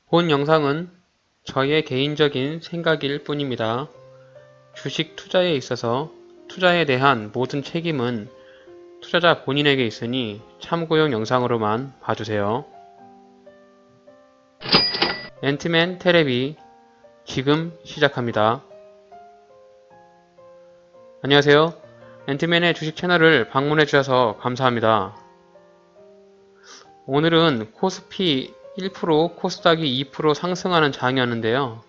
본 영상은 저의 개인적인 생각일 뿐입니다. 주식 투자에 있어서 투자에 대한 모든 책임은 투자자 본인에게 있으니 참고용 영상으로만 봐주세요. 앤트맨 테레비 지금 시작합니다. 안녕하세요. 앤트맨의 주식 채널을 방문해 주셔서 감사합니다. 오늘은 코스피 1%, 코스닥이 2% 상승하는 장이었는데요.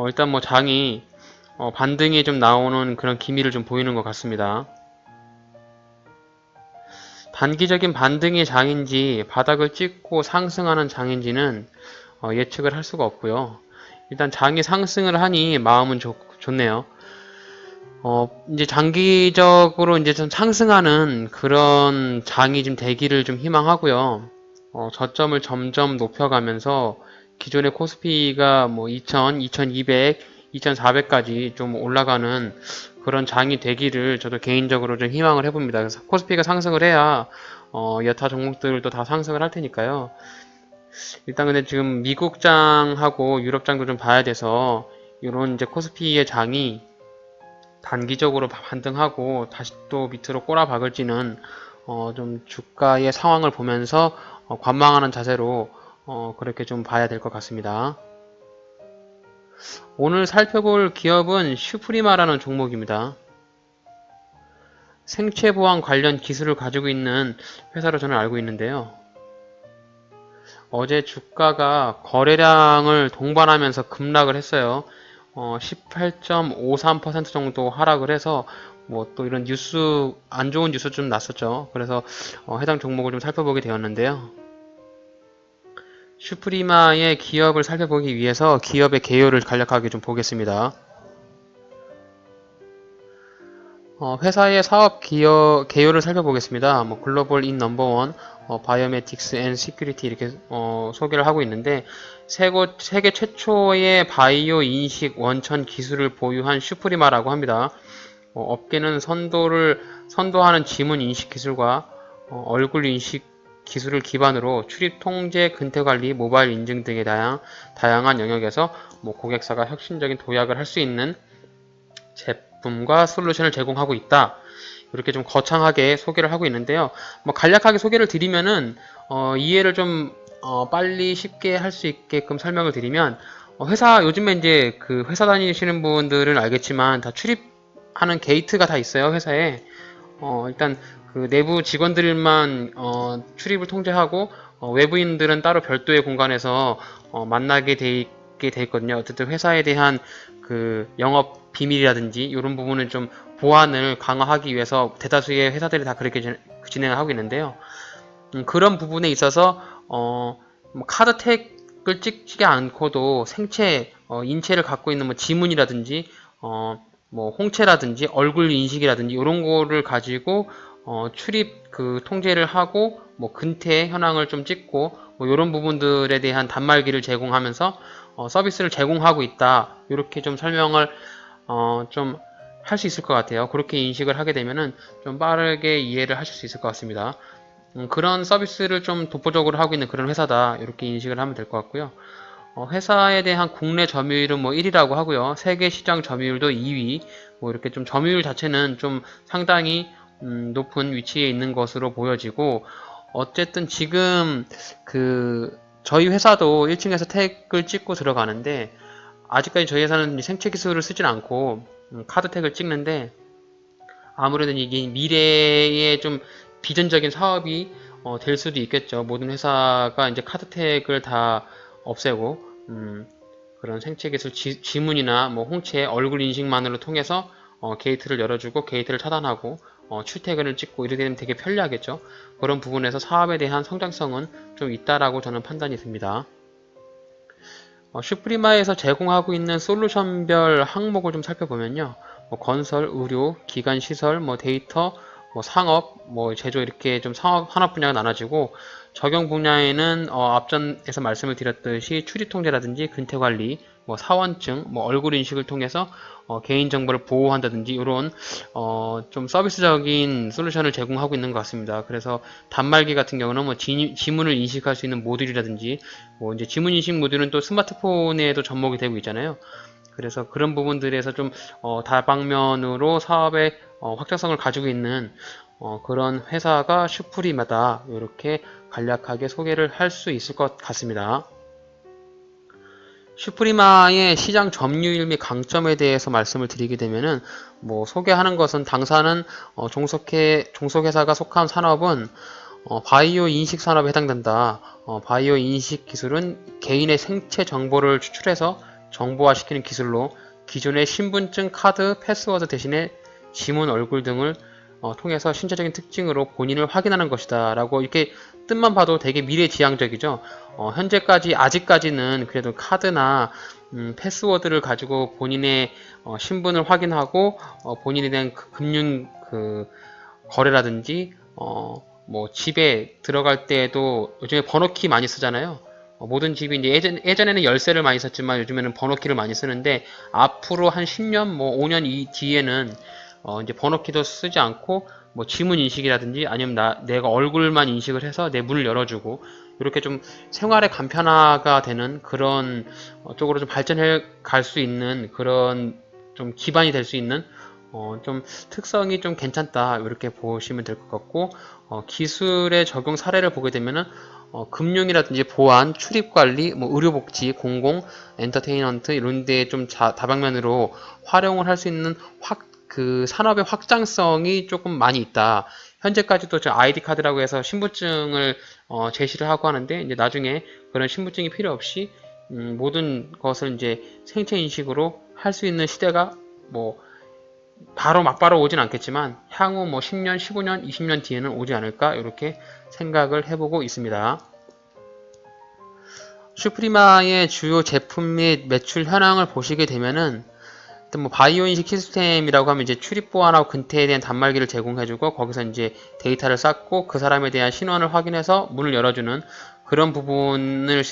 일단 장이 반등이 좀 나오는 그런 기미를 좀 보이는 것 같습니다. 단기적인 반등의 장인지 바닥을 찍고 상승하는 장인지는 예측을 할 수가 없고요. 일단 장이 상승을 하니 마음은 좋네요. 이제 장기적으로 이제 좀 상승하는 그런 장이 좀 되기를 좀 희망하고요. 저점을 점점 높여가면서 기존의 코스피가 2000, 2200, 2400까지 좀 올라가는 그런 장이 되기를 저도 개인적으로 좀 희망을 해봅니다. 그래서 코스피가 상승을 해야 여타 종목들도 다 상승을 할 테니까요. 일단 근데 지금 미국장하고 유럽장도 좀 봐야 돼서 이런 이제 코스피의 장이 단기적으로 반등하고 다시 또 밑으로 꼬라박을지는 좀 주가의 상황을 보면서 관망하는 자세로 그렇게 좀 봐야 될 것 같습니다. 오늘 살펴볼 기업은 슈프리마라는 종목입니다. 생체보안 관련 기술을 가지고 있는 회사로 저는 알고 있는데요. 어제 주가가 거래량을 동반하면서 급락을 했어요. 18.53% 정도 하락을 해서 또 이런 뉴스, 안 좋은 뉴스 좀 났었죠. 그래서 해당 종목을 좀 살펴보게 되었는데요. 슈프리마의 기업을 살펴보기 위해서 기업의 개요를 간략하게 좀 보겠습니다. 회사의 사업 개요를 살펴보겠습니다. 글로벌 인 넘버원, 바이오메틱스 앤 시큐리티 이렇게 소개를 하고 있는데 세계 최초의 바이오 인식 원천 기술을 보유한 슈프리마라고 합니다. 업계는 선도하는 지문 인식 기술과 얼굴 인식 기술을 기반으로 출입 통제, 근태 관리, 모바일 인증 등의 다양한 영역에서 고객사가 혁신적인 도약을 할 수 있는 제품과 솔루션을 제공하고 있다. 이렇게 좀 거창하게 소개를 하고 있는데요. 간략하게 소개를 드리면은 이해를 좀 빨리 쉽게 할 수 있게끔 설명을 드리면 회사 요즘에 이제 그 회사 다니시는 분들은 알겠지만 다 출입하는 게이트가 다 있어요. 회사에 일단 그 내부 직원들만 출입을 통제하고 외부인들은 따로 별도의 공간에서 만나게 돼 있거든요. 어쨌든 회사에 대한 그 영업 비밀이라든지 이런 부분을 좀 보안을 강화하기 위해서 대다수의 회사들이 다 그렇게 진행을 하고 있는데요. 그런 부분에 있어서 카드택을 찍지 않고도 생체 인체를 갖고 있는 지문이라든지 홍채라든지 얼굴 인식이라든지 이런 거를 가지고 출입 그 통제를 하고 근태 현황을 좀 찍고 이런 부분들에 대한 단말기를 제공하면서 서비스를 제공하고 있다. 이렇게 좀 설명을 좀 할 수 있을 것 같아요. 그렇게 인식을 하게 되면은 좀 빠르게 이해를 하실 수 있을 것 같습니다. 그런 서비스를 좀 독보적으로 하고 있는 그런 회사다. 이렇게 인식을 하면 될 것 같고요. 회사에 대한 국내 점유율은 1위라고 하고요. 세계 시장 점유율도 2위. 이렇게 좀 점유율 자체는 좀 상당히 높은 위치에 있는 것으로 보여지고 어쨌든 지금 저희 회사도 1층에서 택을 찍고 들어가는데 아직까지 저희 회사는 생체 기술을 쓰진 않고 카드택을 찍는데 아무래도 이게 미래의 좀 비전적인 사업이 될 수도 있겠죠. 모든 회사가 이제 카드택을 다 없애고 그런 생체 기술 지문이나 홍채 얼굴 인식만으로 통해서 게이트를 열어주고 게이트를 차단하고 출퇴근을 찍고 이렇게 되면 되게 편리하겠죠. 그런 부분에서 사업에 대한 성장성은 좀 있다라고 저는 판단이 듭니다. 슈프리마에서 제공하고 있는 솔루션별 항목을 좀 살펴보면요. 건설, 의료, 기관 시설, 데이터, 상업, 제조 이렇게 좀 상업 산업 분야가 나눠지고 적용 분야에는 앞전에서 말씀을 드렸듯이 출입통제라든지 근태관리, 뭐 사원증, 뭐 얼굴 인식을 통해서 개인정보를 보호한다든지 이런 좀 서비스적인 솔루션을 제공하고 있는 것 같습니다. 그래서 단말기 같은 경우는 뭐 지문을 인식할 수 있는 모듈이라든지 뭐 이제 지문 인식 모듈은 또 스마트폰에도 접목이 되고 있잖아요. 그래서 그런 부분들에서 좀 다방면으로 사업의 확장성을 가지고 있는 그런 회사가 슈프리마다 이렇게 간략하게 소개를 할 수 있을 것 같습니다. 슈프리마의 시장 점유율 및 강점에 대해서 말씀을 드리게 되면은 뭐 소개하는 것은 당사는 종속회사가 속한 산업은 바이오 인식 산업에 해당된다. 바이오 인식 기술은 개인의 생체 정보를 추출해서 정보화시키는 기술로 기존의 신분증, 카드, 패스워드 대신에 지문, 얼굴 등을 통해서 신체적인 특징으로 본인을 확인하는 것이다 라고 이렇게 뜻만 봐도 되게 미래지향적이죠. 현재까지 아직까지는 그래도 카드나 패스워드를 가지고 본인의 신분을 확인하고 본인에 대한 금융 거래라든지 뭐 집에 들어갈 때에도 요즘에 번호키 많이 쓰잖아요. 모든 집이 이제 예전에는 열쇠를 많이 썼지만 요즘에는 번호키를 많이 쓰는데 앞으로 한 10년, 뭐 5년 뒤에는 이제 번호키도 쓰지 않고 뭐 지문 인식이라든지 아니면 내가 얼굴만 인식을 해서 내 문을 열어주고 이렇게 좀 생활의 간편화가 되는 그런 쪽으로 좀 발전해 갈 수 있는 그런 좀 기반이 될 수 있는 좀 특성이 좀 괜찮다 이렇게 보시면 될 것 같고 기술의 적용 사례를 보게 되면은 금융이라든지 보안, 출입관리, 뭐 의료복지, 공공, 엔터테인먼트 이런 데에 좀 다방면으로 활용을 할 수 있는 그 산업의 확장성이 조금 많이 있다. 현재까지도 저 아이디 카드라고 해서 신분증을 제시를 하고 하는데 이제 나중에 그런 신분증이 필요 없이 모든 것을 이제 생체 인식으로 할 수 있는 시대가 뭐 바로 막바로 오진 않겠지만 향후 뭐 10년, 15년, 20년 뒤에는 오지 않을까 이렇게 생각을 해보고 있습니다. 슈프리마의 주요 제품 및 매출 현황을 보시게 되면은 일단 뭐 바이오 인식 시스템이라고 하면 이제 출입 보안하고 근태에 대한 단말기를 제공해주고 거기서 이제 데이터를 쌓고 그 사람에 대한 신원을 확인해서 문을 열어주는 그런 부분을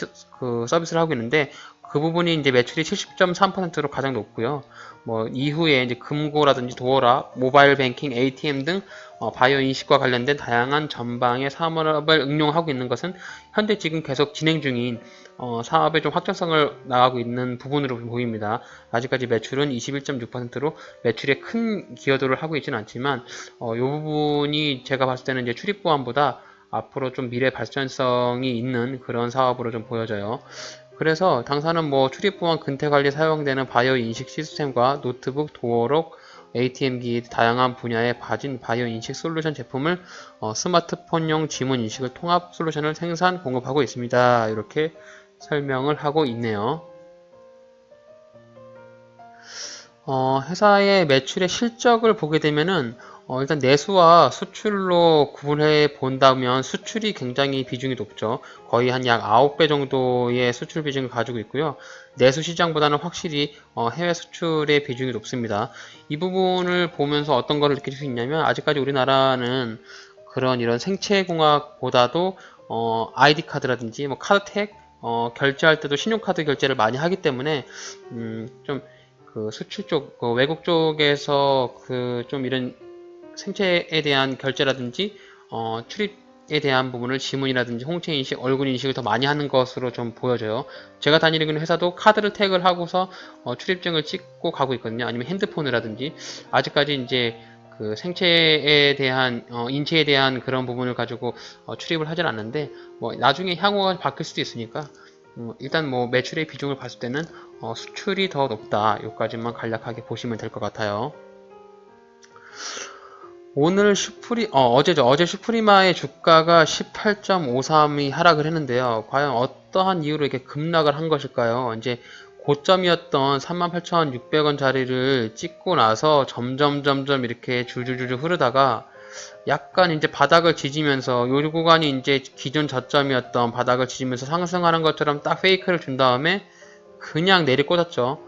서비스를 하고 있는데 그 부분이 이제 매출이 70.3%로 가장 높고요. 뭐 이후에 이제 금고라든지 도어락, 모바일 뱅킹, ATM 등 바이오 인식과 관련된 다양한 전방의 사업을 응용하고 있는 것은 현재 지금 계속 진행 중인 사업의 좀 확장성을 나가고 있는 부분으로 보입니다. 아직까지 매출은 21.6%로 매출에 큰 기여도를 하고 있지는 않지만 이 부분이 제가 봤을 때는 이제 출입 보안보다 앞으로 좀 미래 발전성이 있는 그런 사업으로 좀 보여져요. 그래서 당사는 뭐 출입보안 근태관리 사용되는 바이오 인식 시스템과 노트북, 도어록, ATM기 다양한 분야의 바진 바이오 인식 솔루션 제품을 스마트폰용 지문 인식을 통합 솔루션을 생산, 공급하고 있습니다. 이렇게 설명을 하고 있네요. 회사의 매출의 실적을 보게 되면은 일단 내수와 수출로 구분해 본다면 수출이 굉장히 비중이 높죠. 거의 한 약 9배 정도의 수출 비중을 가지고 있고요. 내수 시장보다는 확실히 해외 수출의 비중이 높습니다. 이 부분을 보면서 어떤 거를 느낄 수 있냐면 아직까지 우리나라는 그런 이런 생체공학보다도 아이디 카드라든지 뭐 카드택 결제할 때도 신용카드 결제를 많이 하기 때문에 좀 그 수출 쪽, 외국 쪽에서 그 좀 이런 생체에 대한 결제라든지 출입에 대한 부분을 지문이라든지 홍채 인식, 얼굴 인식을 더 많이 하는 것으로 좀 보여져요. 제가 다니는 회사도 카드를 태그를 하고서 출입증을 찍고 가고 있거든요. 아니면 핸드폰이라든지 아직까지 이제 그 생체에 대한 인체에 대한 그런 부분을 가지고 출입을 하진 않는데 뭐 나중에 향후가 바뀔 수도 있으니까 일단 뭐 매출의 비중을 봤을 때는 수출이 더 높다. 여기까지만 간략하게 보시면 될 것 같아요. 오늘 어제 슈프리마의 주가가 18.53이 하락을 했는데요. 과연 어떠한 이유로 이렇게 급락을 한 것일까요? 이제 고점이었던 38,600원 자리를 찍고 나서 점점 이렇게 줄줄줄 흐르다가 약간 이제 바닥을 지지면서 요 구간이 이제 기존 저점이었던 바닥을 지지면서 상승하는 것처럼 딱 페이크를 준 다음에 그냥 내리꽂았죠.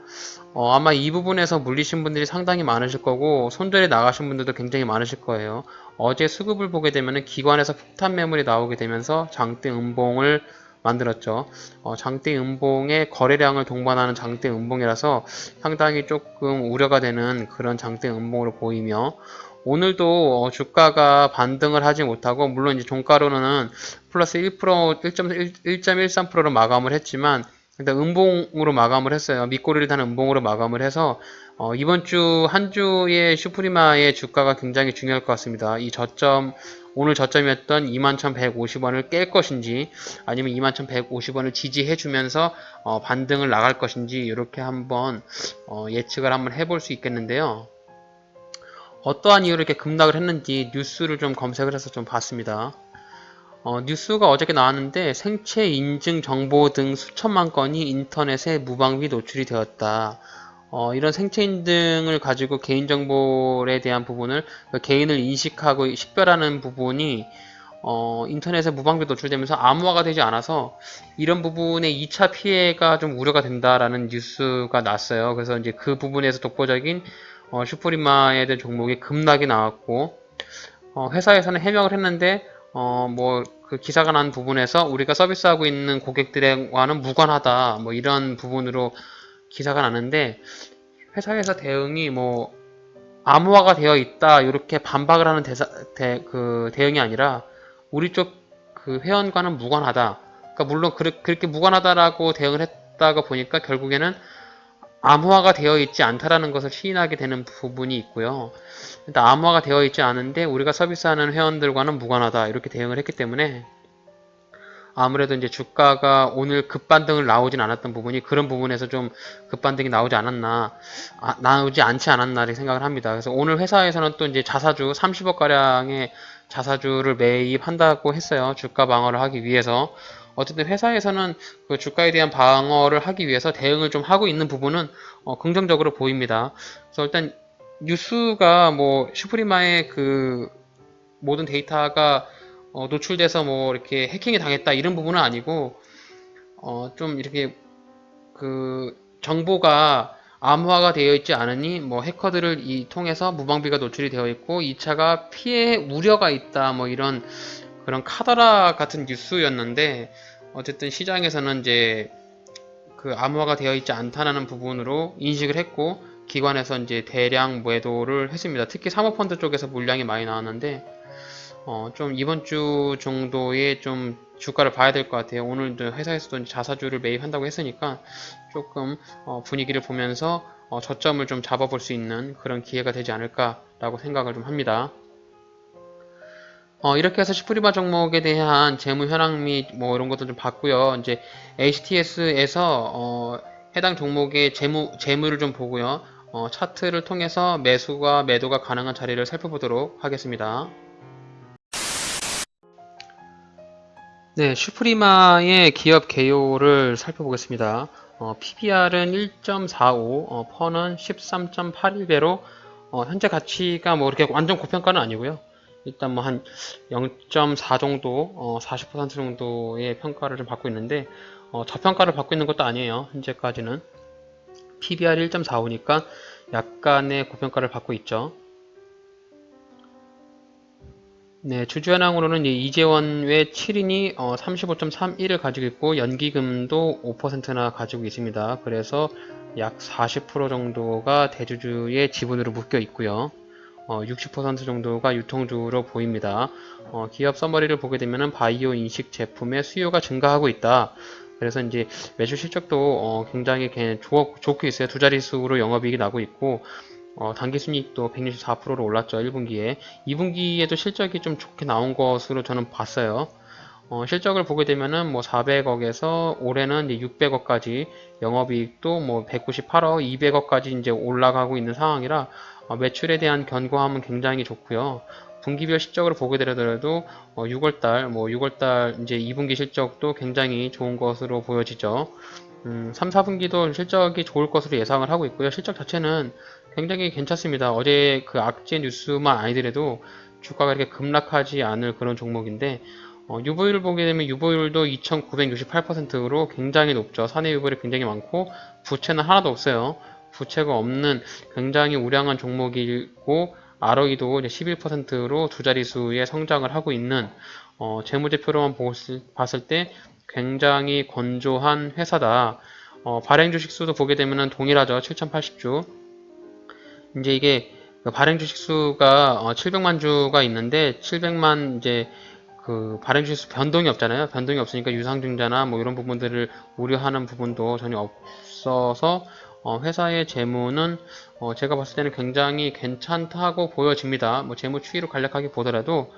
아마 이 부분에서 물리신 분들이 상당히 많으실 거고 손절이 나가신 분들도 굉장히 많으실 거예요. 어제 수급을 보게 되면은 기관에서 폭탄 매물이 나오게 되면서 장대 음봉을 만들었죠. 장대 음봉의 거래량을 동반하는 장대 음봉이라서 상당히 조금 우려가 되는 그런 장대 음봉으로 보이며, 오늘도 주가가 반등을 하지 못하고, 물론 이제 종가로는 플러스 1%, 1.13%로 마감을 했지만 일단 음봉으로 마감을 했어요. 밑꼬리를 단 음봉으로 마감을 해서 이번 주 한 주의 슈프리마의 주가가 굉장히 중요할 것 같습니다. 이 저점, 오늘 저점이었던 21,150원을 깰 것인지 아니면 21,150원을 지지해주면서 반등을 나갈 것인지 이렇게 한번 예측을 한번 해볼 수 있겠는데요. 어떠한 이유로 이렇게 급락을 했는지 뉴스를 좀 검색을 해서 좀 봤습니다. 뉴스가 어저께 나왔는데 생체 인증 정보 등 수천만 건이 인터넷에 무방비 노출이 되었다. 이런 생체 인증을 가지고 개인정보에 대한 부분을, 개인을 인식하고 식별하는 부분이 인터넷에 무방비 노출되면서 암호화가 되지 않아서 이런 부분에 2차 피해가 좀 우려가 된다라는 뉴스가 났어요. 그래서 이제 그 부분에서 독보적인 슈프리마에 대한 종목이 급락이 나왔고, 회사에서는 해명을 했는데 뭐 그 기사가 난 부분에서 우리가 서비스하고 있는 고객들과는 무관하다, 뭐 이런 부분으로 기사가 나는데, 회사에서 대응이 뭐 암호화가 되어 있다 이렇게 반박을 하는 대응이 아니라 우리 쪽 그 회원과는 무관하다. 그러니까 물론 그렇게 무관하다라고 대응을 했다가 보니까 결국에는 암호화가 되어 있지 않다라는 것을 시인하게 되는 부분이 있고요. 일단 암호화가 되어 있지 않은데 우리가 서비스하는 회원들과는 무관하다 이렇게 대응을 했기 때문에 아무래도 이제 주가가 오늘 급반등을 나오진 않았던 부분이 그런 부분에서 좀 급반등이 나오지 않지 않았나 이렇게 생각을 합니다. 그래서 오늘 회사에서는 또 이제 자사주 30억 가량의 자사주를 매입한다고 했어요. 주가 방어를 하기 위해서. 어쨌든 회사에서는 그 주가에 대한 방어를 하기 위해서 대응을 좀 하고 있는 부분은 긍정적으로 보입니다. 그래서 일단 뉴스가 뭐 슈프리마의 그 모든 데이터가 노출돼서 뭐 이렇게 해킹이 당했다 이런 부분은 아니고, 좀 이렇게 그 정보가 암호화가 되어 있지 않으니 뭐 해커들을 통해서 무방비가 노출이 되어 있고 2차가 피해 우려가 있다 뭐 이런 그런 카더라 같은 뉴스였는데, 어쨌든 시장에서는 이제 그 암호화가 되어 있지 않다는 부분으로 인식을 했고 기관에서 이제 대량 매도를 했습니다. 특히 사모펀드 쪽에서 물량이 많이 나왔는데 좀 이번 주 정도의 좀 주가를 봐야 될 것 같아요. 오늘도 회사에서도 자사주를 매입한다고 했으니까 조금 분위기를 보면서 저점을 좀 잡아볼 수 있는 그런 기회가 되지 않을까라고 생각을 좀 합니다. 이렇게 해서 슈프리마 종목에 대한 재무 현황 및 뭐 이런 것도 좀 봤고요. 이제 HTS에서 해당 종목의 재무를 좀 보고요. 차트를 통해서 매수가 매도가 가능한 자리를 살펴보도록 하겠습니다. 네, 슈프리마의 기업 개요를 살펴보겠습니다. PBR은 1.45, 펀은 13.81배로 현재 가치가 뭐 이렇게 완전 고평가는 아니고요. 일단 뭐 한 0.4 정도, 40% 정도의 평가를 좀 받고 있는데 저평가를 받고 있는 것도 아니에요. 현재까지는 PBR 1.45니까 약간의 고평가를 받고 있죠. 네, 주주현황으로는 이재원 외 7인이 35.31을 가지고 있고 연기금도 5%나 가지고 있습니다. 그래서 약 40% 정도가 대주주의 지분으로 묶여 있고요. 60% 정도가 유통주로 보입니다. 기업 서머리를 보게 되면 바이오 인식 제품의 수요가 증가하고 있다. 그래서 이제 매출 실적도 굉장히 좋게 있어요. 두 자릿수로 영업이익이 나고 있고 당기순이익도 164%로 올랐죠. 1분기에. 2분기에도 실적이 좀 좋게 나온 것으로 저는 봤어요. 실적을 보게 되면은 뭐 400억에서 올해는 이제 600억까지, 영업이익도 뭐 198억, 200억까지 이제 올라가고 있는 상황이라 매출에 대한 견고함은 굉장히 좋고요. 분기별 실적으로 보게 되더라도 6월달 이제 2분기 실적도 굉장히 좋은 것으로 보여지죠. 3, 4분기도 실적이 좋을 것으로 예상을 하고 있고요. 실적 자체는 굉장히 괜찮습니다. 어제 그 악재 뉴스만 아니더라도 주가가 이렇게 급락하지 않을 그런 종목인데 유보율을 보게 되면 유보율도 2,968%로 굉장히 높죠. 사내 유보율이 굉장히 많고 부채는 하나도 없어요. 부채가 없는 굉장히 우량한 종목이고 ROE도 이제 11%로 두 자릿수의 성장을 하고 있는 재무제표로만 봤을 때 굉장히 건조한 회사다. 발행 주식 수도 보게 되면 동일하죠. 7,080주. 이제 이게 발행 주식 수가 700만 주가 있는데 700만 이제 그 발행 주식 수 변동이 없잖아요. 변동이 없으니까 유상증자나 뭐 이런 부분들을 우려하는 부분도 전혀 없어서 회사의 재무는 제가 봤을 때는 굉장히 괜찮다고 보여집니다. 뭐 재무 추이로 간략하게 보더라도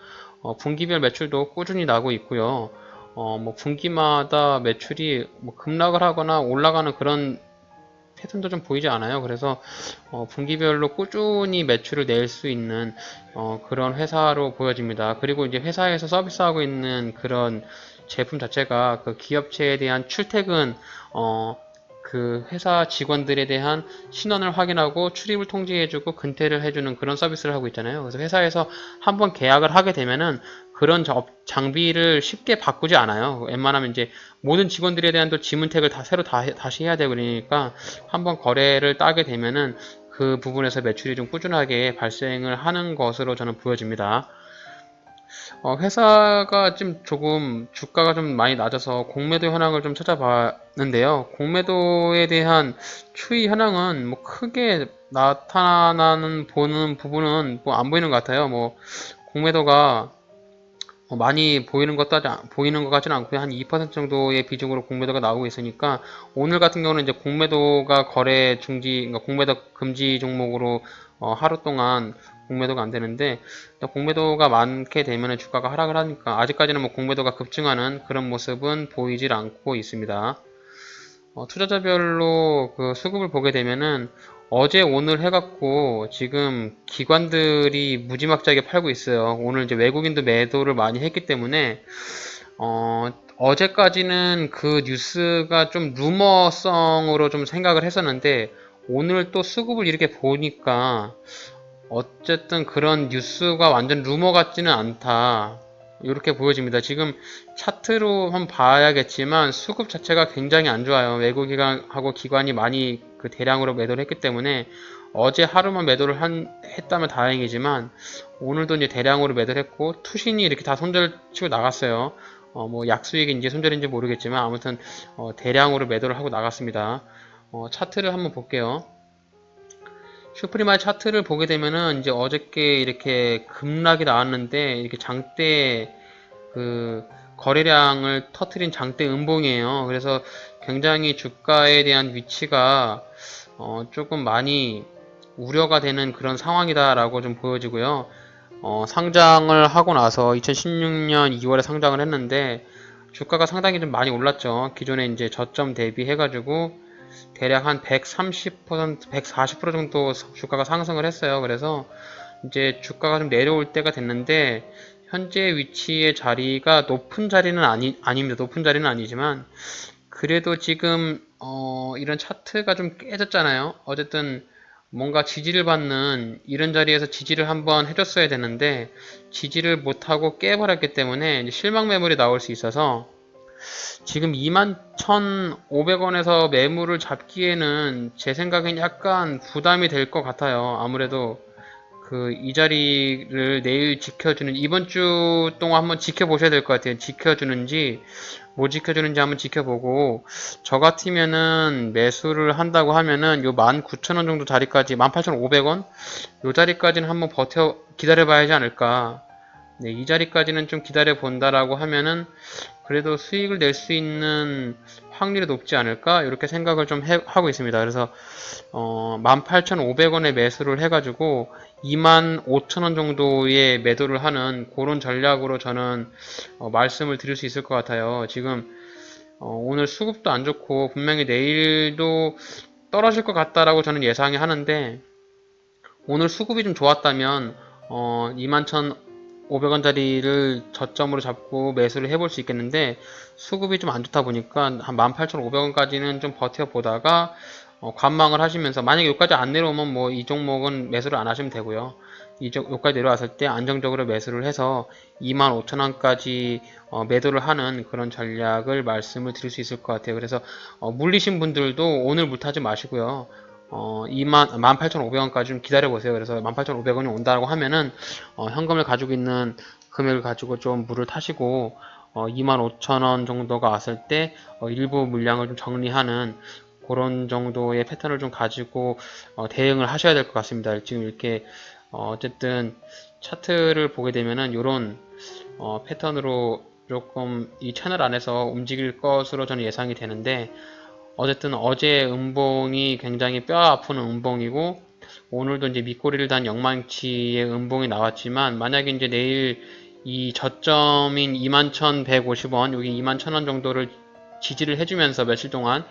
분기별 매출도 꾸준히 나고 있고요. 뭐 분기마다 매출이 뭐 급락을 하거나 올라가는 그런 패턴도 좀 보이지 않아요. 그래서 분기별로 꾸준히 매출을 낼 수 있는 그런 회사로 보여집니다. 그리고 이제 회사에서 서비스하고 있는 그런 제품 자체가 그 기업체에 대한 출퇴근 그 회사 직원들에 대한 신원을 확인하고 출입을 통지해주고 근태를 해주는 그런 서비스를 하고 있잖아요. 그래서 회사에서 한번 계약을 하게 되면은 그런 장비를 쉽게 바꾸지 않아요. 웬만하면 이제 모든 직원들에 대한 또 지문택을 새로 다시 해야 되고 그러니까 한번 거래를 따게 되면은 그 부분에서 매출이 좀 꾸준하게 발생을 하는 것으로 저는 보여집니다. 회사가 조금 주가가 좀 많이 낮아서 공매도 현황을 좀 찾아봤는데요. 공매도에 대한 추이 현황은 뭐 크게 나타나는 보는 부분은 뭐 안 보이는 것 같아요. 뭐 공매도가 많이 보이는 것 같지는 않고요. 한 2% 정도의 비중으로 공매도가 나오고 있으니까 오늘 같은 경우는 이제 공매도가 거래 중지, 그러니까 공매도 금지 종목으로 하루 동안 공매도가 안 되는데 공매도가 많게 되면 주가가 하락을 하니까 아직까지는 뭐 공매도가 급증하는 그런 모습은 보이질 않고 있습니다. 투자자별로 그 수급을 보게 되면은 어제 오늘 해갖고 지금 기관들이 무지막지하게 팔고 있어요. 오늘 이제 외국인도 매도를 많이 했기 때문에 어제까지는 그 뉴스가 좀 루머성으로 좀 생각을 했었는데 오늘 또 수급을 이렇게 보니까 어쨌든 그런 뉴스가 완전 루머 같지는 않다. 이렇게 보여집니다. 지금 차트로 한번 봐야겠지만 수급 자체가 굉장히 안 좋아요. 외국인하고 기관이 많이 그 대량으로 매도를 했기 때문에 어제 하루만 매도를 했다면 다행이지만 오늘도 이제 대량으로 매도를 했고 투신이 이렇게 다 손절치고 나갔어요. 뭐 약수익인지 손절인지 모르겠지만 아무튼 대량으로 매도를 하고 나갔습니다. 차트를 한번 볼게요. 슈프리마의 차트를 보게 되면은 이제 어저께 이렇게 급락이 나왔는데 이렇게 장대 그 거래량을 터트린 장대 음봉이에요. 그래서 굉장히 주가에 대한 위치가 조금 많이 우려가 되는 그런 상황이다라고 좀 보여지고요. 상장을 하고 나서 2016년 2월에 상장을 했는데 주가가 상당히 좀 많이 올랐죠. 기존에 이제 저점 대비해가지고 대략 한 130%, 140% 정도 주가가 상승을 했어요. 그래서 이제 주가가 좀 내려올 때가 됐는데 현재 위치의 자리가 높은 자리는 아닙니다. 높은 자리는 아니지만 그래도 지금 이런 차트가 좀 깨졌잖아요. 어쨌든 뭔가 지지를 받는 이런 자리에서 지지를 한번 해줬어야 되는데 지지를 못하고 깨버렸기 때문에 실망 매물이 나올 수 있어서 지금 21,500원에서 매물을 잡기에는 제 생각엔 약간 부담이 될 것 같아요. 아무래도 이 자리를 내일 지켜주는 이번 주 동안 한번 지켜보셔야 될 것 같아요. 지켜주는지 못 지켜주는지 한번 지켜보고 저 같으면은 매수를 한다고 하면은 요 19,000원 정도 자리까지 18,500원 요 자리까지는 한번 기다려 봐야지 않을까. 네, 이 자리까지는 좀 기다려 본다라고 하면은 그래도 수익을 낼 수 있는 확률이 높지 않을까 이렇게 생각을 좀 하고 있습니다. 그래서 18,500원에 매수를 해가지고 25,000원 정도의 매도를 하는 그런 전략으로 저는 말씀을 드릴 수 있을 것 같아요. 지금 오늘 수급도 안 좋고 분명히 내일도 떨어질 것 같다라고 저는 예상이 하는데 오늘 수급이 좀 좋았다면 21,500원짜리를 저점으로 잡고 매수를 해볼 수 있겠는데 수급이 좀 안 좋다 보니까 한 18,500원까지는 좀 버텨보다가 관망을 하시면서 만약에 여기까지 안 내려오면 뭐 이 종목은 매수를 안 하시면 되고요. 여기까지 내려왔을 때 안정적으로 매수를 해서 25,000원까지 매도를 하는 그런 전략을 말씀을 드릴 수 있을 것 같아요. 그래서 물리신 분들도 오늘부터 하지 마시고요. 18,500원까지 좀 기다려보세요. 그래서 18,500원이 온다고 하면은 현금을 가지고 있는 금액을 가지고 좀 물을 타시고 25,000원 정도가 왔을 때 일부 물량을 좀 정리하는 그런 정도의 패턴을 좀 가지고 대응을 하셔야 될 것 같습니다. 지금 이렇게 어쨌든 차트를 보게 되면은 이런 패턴으로 조금 이 채널 안에서 움직일 것으로 저는 예상이 되는데, 어쨌든 어제 음봉이 굉장히 뼈 아픈 음봉이고 오늘도 이제 밑꼬리를 단 영망치의 음봉이 나왔지만, 만약에 이제 내일 이 저점인 21,150원, 여기 21,000원 정도를 지지를 해주면서 며칠 동안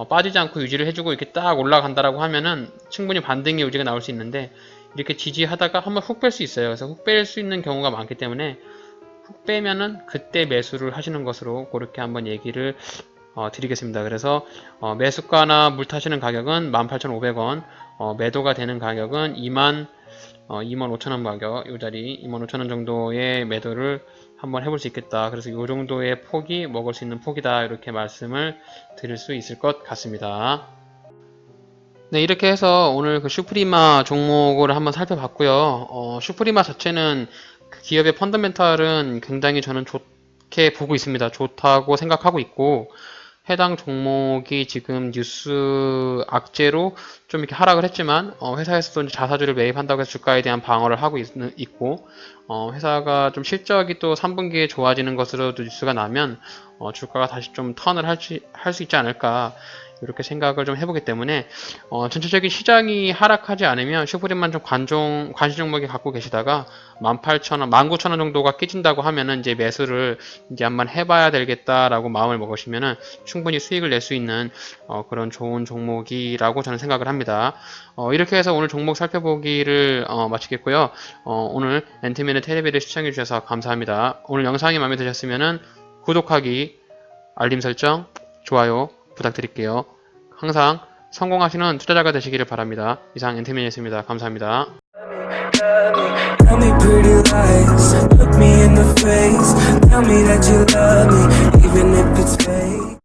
빠지지 않고 유지를 해주고 이렇게 딱 올라간다라고 하면은 충분히 반등의 여지가 나올 수 있는데, 이렇게 지지하다가 한번 훅 뺄 수 있어요. 그래서 훅 뺄 수 있는 경우가 많기 때문에 훅 빼면은 그때 매수를 하시는 것으로 그렇게 한번 얘기를 드리겠습니다. 그래서 매수가나 물 타시는 가격은 18,500원, 매도가 되는 가격은 25,000원 가격, 이 자리 25,000원 정도의 매도를 한번 해볼 수 있겠다. 그래서 이 정도의 폭이 먹을 수 있는 폭이다, 이렇게 말씀을 드릴 수 있을 것 같습니다. 네, 이렇게 해서 오늘 그 슈프리마 종목을 한번 살펴봤고요. 슈프리마 자체는 그 기업의 펀더멘탈은 굉장히 저는 좋게 보고 있습니다. 좋다고 생각하고 있고, 해당 종목이 지금 뉴스 악재로 좀 이렇게 하락을 했지만, 회사에서도 이제 자사주를 매입한다고 해서 주가에 대한 방어를 하고 있고, 회사가 좀 실적이 또 3분기에 좋아지는 것으로도 뉴스가 나면, 주가가 다시 좀 턴을 할 수 있지 않을까, 이렇게 생각을 좀 해보기 때문에, 전체적인 시장이 하락하지 않으면 슈프림만 좀 관심 종목에 갖고 계시다가 18,000원, 19,000원 정도가 깨진다고 하면은 이제 매수를 이제 한번 해봐야 되겠다라고 마음을 먹으시면은 충분히 수익을 낼 수 있는 그런 좋은 종목이라고 저는 생각을 합니다. 이렇게 해서 오늘 종목 살펴보기를 마치겠고요. 오늘 엔트맨의 텔레비를 시청해 주셔서 감사합니다. 오늘 영상이 마음에 드셨으면은 구독하기, 알림 설정, 좋아요 부탁드릴게요. 항상 성공하시는 투자자가 되시기를 바랍니다. 이상 엔트맨이었습니다. 감사합니다. Tell me pretty lies, look me in the face, tell me that you love